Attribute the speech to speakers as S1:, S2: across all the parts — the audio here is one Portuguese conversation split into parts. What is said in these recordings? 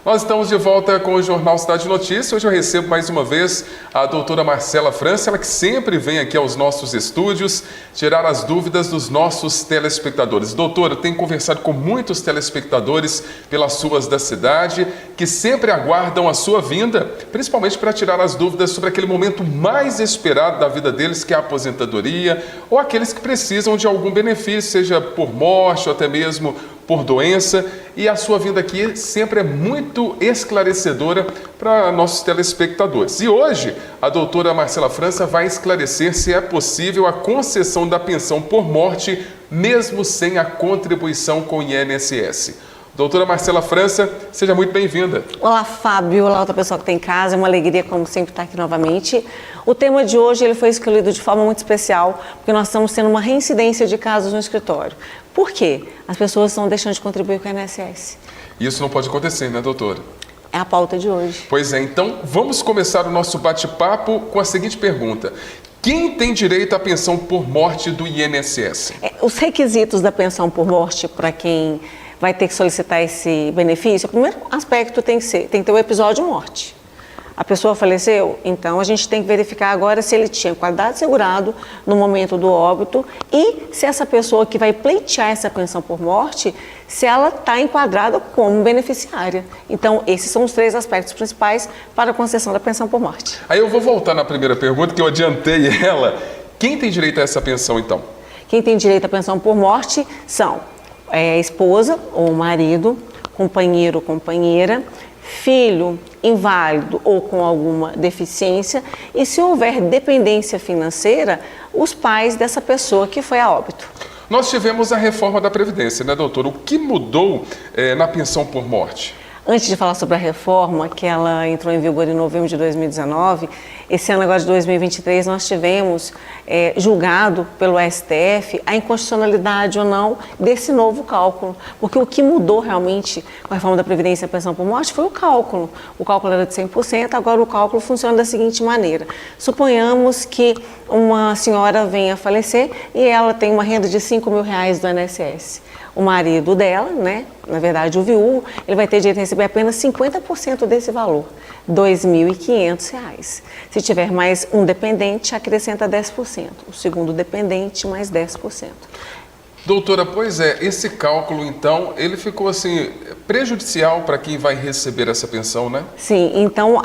S1: Nós estamos de volta com o Jornal Cidade Notícia. Hoje eu recebo mais uma vez a doutora Marcela França, ela que sempre vem aqui aos nossos estúdios tirar as dúvidas dos nossos telespectadores. Doutora, eu tenho conversado com muitos telespectadores pelas ruas da cidade que sempre aguardam a sua vinda, principalmente para tirar as dúvidas sobre aquele momento mais esperado da vida deles, que é a aposentadoria, ou aqueles que precisam de algum benefício, seja por morte ou até mesmo por doença, e a sua vinda aqui sempre é muito esclarecedora para nossos telespectadores. E hoje, a doutora Marcela França vai esclarecer se é possível a concessão da pensão por morte, mesmo sem a contribuição com o INSS. Doutora Marcela França, seja muito bem-vinda.
S2: Olá, Fábio. Olá, outra pessoa que está em casa. É uma alegria, como sempre, estar aqui novamente. O tema de hoje ele foi escolhido de forma muito especial, porque nós estamos tendo uma reincidência de casos no escritório. Por quê? As pessoas estão deixando de contribuir com o INSS.
S1: Isso não pode acontecer, né, doutora?
S2: É a pauta de hoje.
S1: Pois é, então vamos começar o nosso bate-papo com a seguinte pergunta. Quem tem direito à pensão por morte do INSS?
S2: Os requisitos da pensão por morte para quem vai ter que solicitar esse benefício, o primeiro aspecto tem que ter o episódio de morte. A pessoa faleceu, então a gente tem que verificar agora se ele tinha qualidade segurado no momento do óbito e se essa pessoa que vai pleitear essa pensão por morte, se ela está enquadrada como beneficiária. Então, esses são os três aspectos principais para a concessão da pensão por morte.
S1: Aí eu vou voltar na primeira pergunta, que eu adiantei ela. Quem tem direito a essa pensão, então?
S2: Quem tem direito à pensão por morte são a esposa ou marido, companheiro ou companheira, filho inválido ou com alguma deficiência e, se houver dependência financeira, os pais dessa pessoa que foi a óbito.
S1: Nós tivemos a reforma da Previdência, né, doutora? O que mudou na pensão por morte?
S2: Antes de falar sobre a reforma, que ela entrou em vigor em novembro de 2019, esse ano agora de 2023 nós tivemos julgado pelo STF a inconstitucionalidade ou não desse novo cálculo. Porque o que mudou realmente com a reforma da Previdência e a pensão por morte foi o cálculo. O cálculo era de 100%, agora o cálculo funciona da seguinte maneira. Suponhamos que uma senhora venha a falecer e ela tem uma renda de R$5.000 do INSS. O marido dela, né, na verdade o viúvo, ele vai ter direito a receber apenas 50% desse valor, R$2.500. Se tiver mais um dependente, acrescenta 10%. O segundo dependente, mais 10%.
S1: Doutora, pois é, esse cálculo, então, ele ficou, assim, prejudicial para quem vai receber essa pensão, né?
S2: Sim, então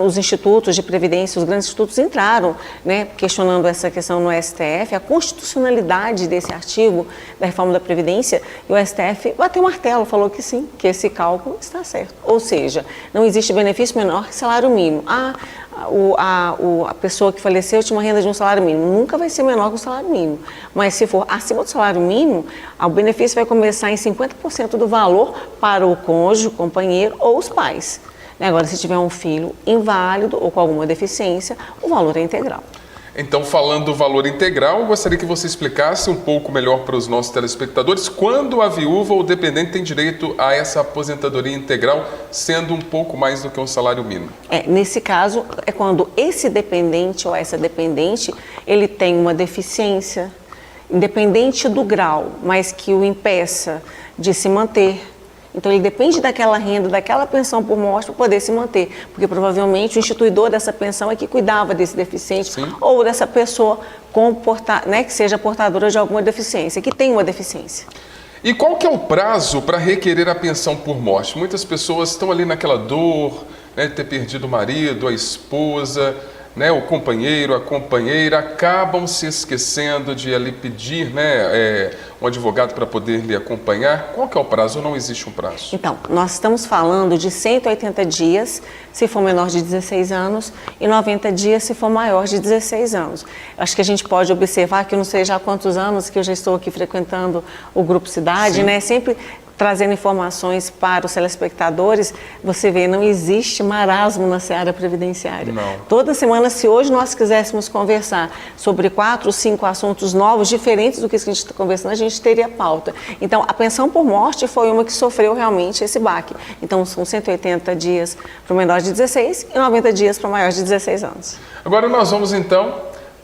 S2: os institutos de previdência, os grandes institutos entraram, né, questionando essa questão no STF, a constitucionalidade desse artigo da reforma da Previdência, e o STF bateu o martelo, falou que sim, que esse cálculo está certo. Ou seja, não existe benefício menor que salário mínimo. A pessoa que faleceu tinha uma renda de um salário mínimo, nunca vai ser menor que o salário mínimo, mas se for acima do salário mínimo, o benefício vai começar em 50% do valor para o cônjuge, o companheiro ou os pais. Agora, se tiver um filho inválido ou com alguma deficiência, o valor é integral.
S1: Então, falando do valor integral, eu gostaria que você explicasse um pouco melhor para os nossos telespectadores quando a viúva ou o dependente tem direito a essa aposentadoria integral, sendo um pouco mais do que um salário mínimo.
S2: Nesse caso, é quando esse dependente ou essa dependente, ele tem uma deficiência, independente do grau, mas que o impeça de se manter. Então, ele depende daquela renda, daquela pensão por morte para poder se manter, porque provavelmente o instituidor dessa pensão é que cuidava desse deficiente. Sim. Ou dessa pessoa que seja portadora de alguma deficiência, que tem uma deficiência.
S1: E qual que é o prazo para requerer a pensão por morte? Muitas pessoas estão ali naquela dor, né, de ter perdido o marido, a esposa, né, o companheiro, a companheira, acabam se esquecendo de ali pedir, né, um advogado para poder lhe acompanhar. Qual que é o prazo ou não existe um prazo?
S2: Então, nós estamos falando de 180 dias se for menor de 16 anos e 90 dias se for maior de 16 anos. Acho que a gente pode observar que eu não sei já há quantos anos que eu já estou aqui frequentando o Grupo Cidade, né? Sempre trazendo informações para os telespectadores, você vê, não existe marasmo na seara previdenciária.
S1: Não.
S2: Toda semana, se hoje nós quiséssemos conversar sobre 4 ou 5 assuntos novos, diferentes do que a gente está conversando, a gente teria pauta. Então, a pensão por morte foi uma que sofreu realmente esse baque. Então, são 180 dias para o menor de 16 e 90 dias para o maior de 16 anos.
S1: Agora nós vamos, então,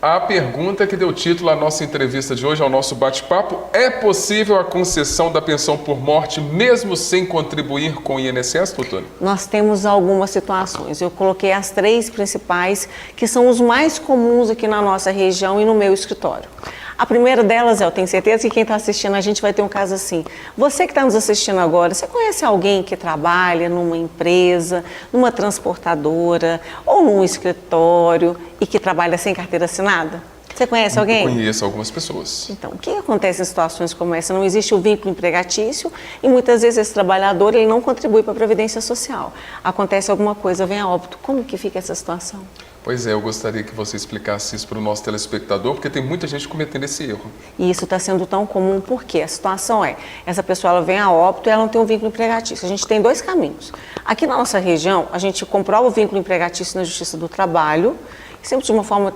S1: A pergunta que deu título à nossa entrevista de hoje, ao nosso bate-papo: é possível a concessão da pensão por morte mesmo sem contribuir com o INSS, doutora?
S2: Nós temos algumas situações. Eu coloquei as 3 principais, que são os mais comuns aqui na nossa região e no meu escritório. A primeira delas eu tenho certeza que quem está assistindo a gente vai ter um caso assim. Você que está nos assistindo agora, você conhece alguém que trabalha numa empresa, numa transportadora ou num escritório e que trabalha sem carteira assinada? Você conhece alguém?
S1: Eu conheço algumas pessoas.
S2: Então, o que acontece em situações como essa? Não existe o vínculo empregatício e muitas vezes esse trabalhador ele não contribui para a Previdência Social. Acontece alguma coisa, vem a óbito. Como que fica essa situação?
S1: Pois é, eu gostaria que você explicasse isso para o nosso telespectador, porque tem muita gente cometendo esse erro.
S2: E isso está sendo tão comum porque a situação é, essa pessoa ela vem a óbito e ela não tem um vínculo empregatício. A gente tem 2 caminhos. Aqui na nossa região, a gente comprova o vínculo empregatício na Justiça do Trabalho, sempre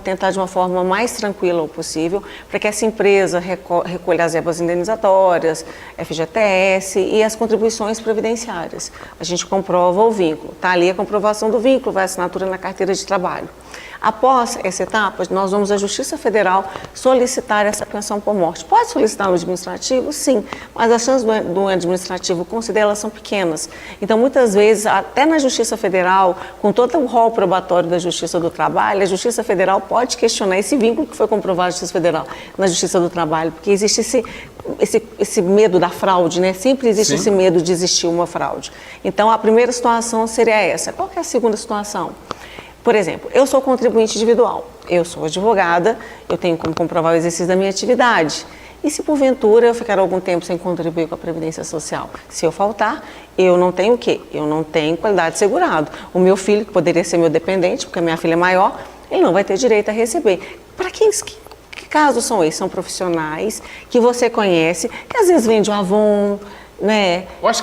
S2: tentar de uma forma mais tranquila possível, para que essa empresa recolha as verbas indenizatórias, FGTS e as contribuições previdenciárias. A gente comprova o vínculo, está ali a comprovação do vínculo, vai a assinatura na carteira de trabalho. Após essa etapa, nós vamos à Justiça Federal solicitar essa pensão por morte. Pode solicitar no administrativo? Sim, mas as chances do administrativo conceder elas são pequenas. Então, muitas vezes, até na Justiça Federal, com todo o rol probatório da Justiça do Trabalho, a Justiça Federal pode questionar esse vínculo que foi comprovado na Justiça Federal, na Justiça do Trabalho, porque existe esse medo da fraude, né? Sempre existe esse medo de existir uma fraude. Então, a primeira situação seria essa. Qual que é a segunda situação? Por exemplo, eu sou contribuinte individual, eu sou advogada, eu tenho como comprovar o exercício da minha atividade. E se porventura eu ficar algum tempo sem contribuir com a Previdência Social? Se eu faltar, eu não tenho o quê? Eu não tenho qualidade de segurado. O meu filho, que poderia ser meu dependente, porque a minha filha é maior, ele não vai ter direito a receber. Para que casos são esses? São profissionais que você conhece, que às vezes vende o Avon, né?
S1: Eu acho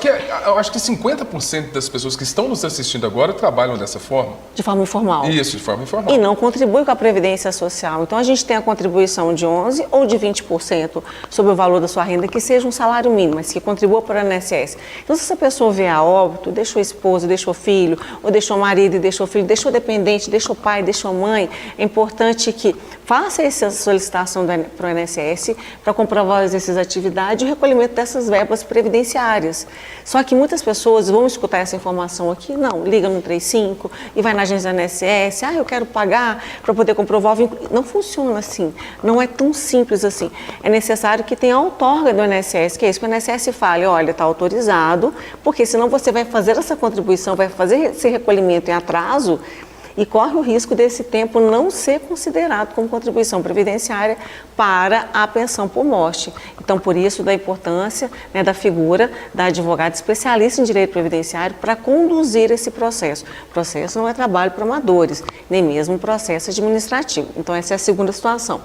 S1: que 50% das pessoas que estão nos assistindo agora trabalham dessa forma.
S2: De forma informal.
S1: Isso, de forma informal.
S2: E não contribui com a Previdência Social. Então, a gente tem a contribuição de 11% ou de 20% sobre o valor da sua renda, que seja um salário mínimo, mas que contribua para o INSS. Então, se essa pessoa vier a óbito, deixou a esposa, deixou o filho, ou deixou o marido e deixou o filho, deixou o dependente, deixou o pai, deixou a mãe, é importante que faça essa solicitação para o INSS para comprovar o exercício da atividade e o recolhimento dessas verbas previdenciárias. Só que muitas pessoas vão escutar essa informação aqui, não, liga no 35 e vai na agência da INSS, eu quero pagar para poder comprovar o vínculo. Não funciona assim, não é tão simples assim. É necessário que tenha a outorga do INSS, que é isso, que o INSS fale, olha, está autorizado, porque senão você vai fazer essa contribuição, vai fazer esse recolhimento em atraso, e corre o risco desse tempo não ser considerado como contribuição previdenciária para a pensão por morte. Então, por isso, da importância, né, da figura da advogada especialista em direito previdenciário para conduzir esse processo. O processo não é trabalho para amadores, nem mesmo processo administrativo. Então, essa é a segunda situação.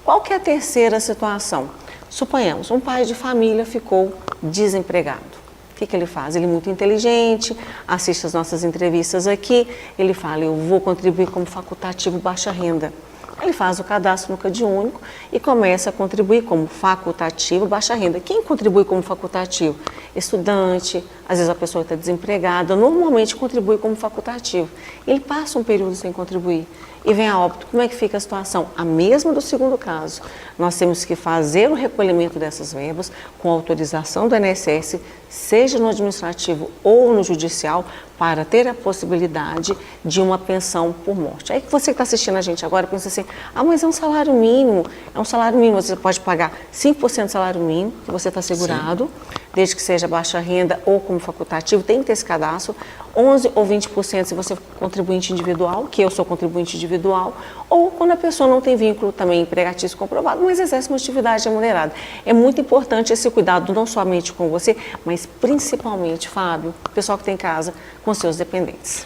S2: Qual que é a terceira situação? Suponhamos, um pai de família ficou desempregado. O que ele faz? Ele é muito inteligente, assiste as nossas entrevistas aqui, ele fala, eu vou contribuir como facultativo baixa renda. Ele faz o cadastro no CadÚnico e começa a contribuir como facultativo baixa renda. Quem contribui como facultativo? Estudante, às vezes a pessoa está desempregada, normalmente contribui como facultativo. Ele passa um período sem contribuir e vem a óbito. Como é que fica a situação? A mesma do segundo caso. Nós temos que fazer o recolhimento dessas verbas com autorização do INSS, seja no administrativo ou no judicial, para ter a possibilidade de uma pensão por morte. Aí que você que está assistindo a gente agora pensa assim, mas é um salário mínimo, você pode pagar 5% do salário mínimo, que você está segurado, desde que seja baixa renda ou como facultativo, tem que ter esse cadastro, 11% ou 20% se você for contribuinte individual, que eu sou contribuinte individual, ou quando a pessoa não tem vínculo também empregatício comprovado, mas exerce uma atividade remunerada. É muito importante esse cuidado, não somente com você, mas principalmente, Fábio, o pessoal que tem casa, com seus dependentes.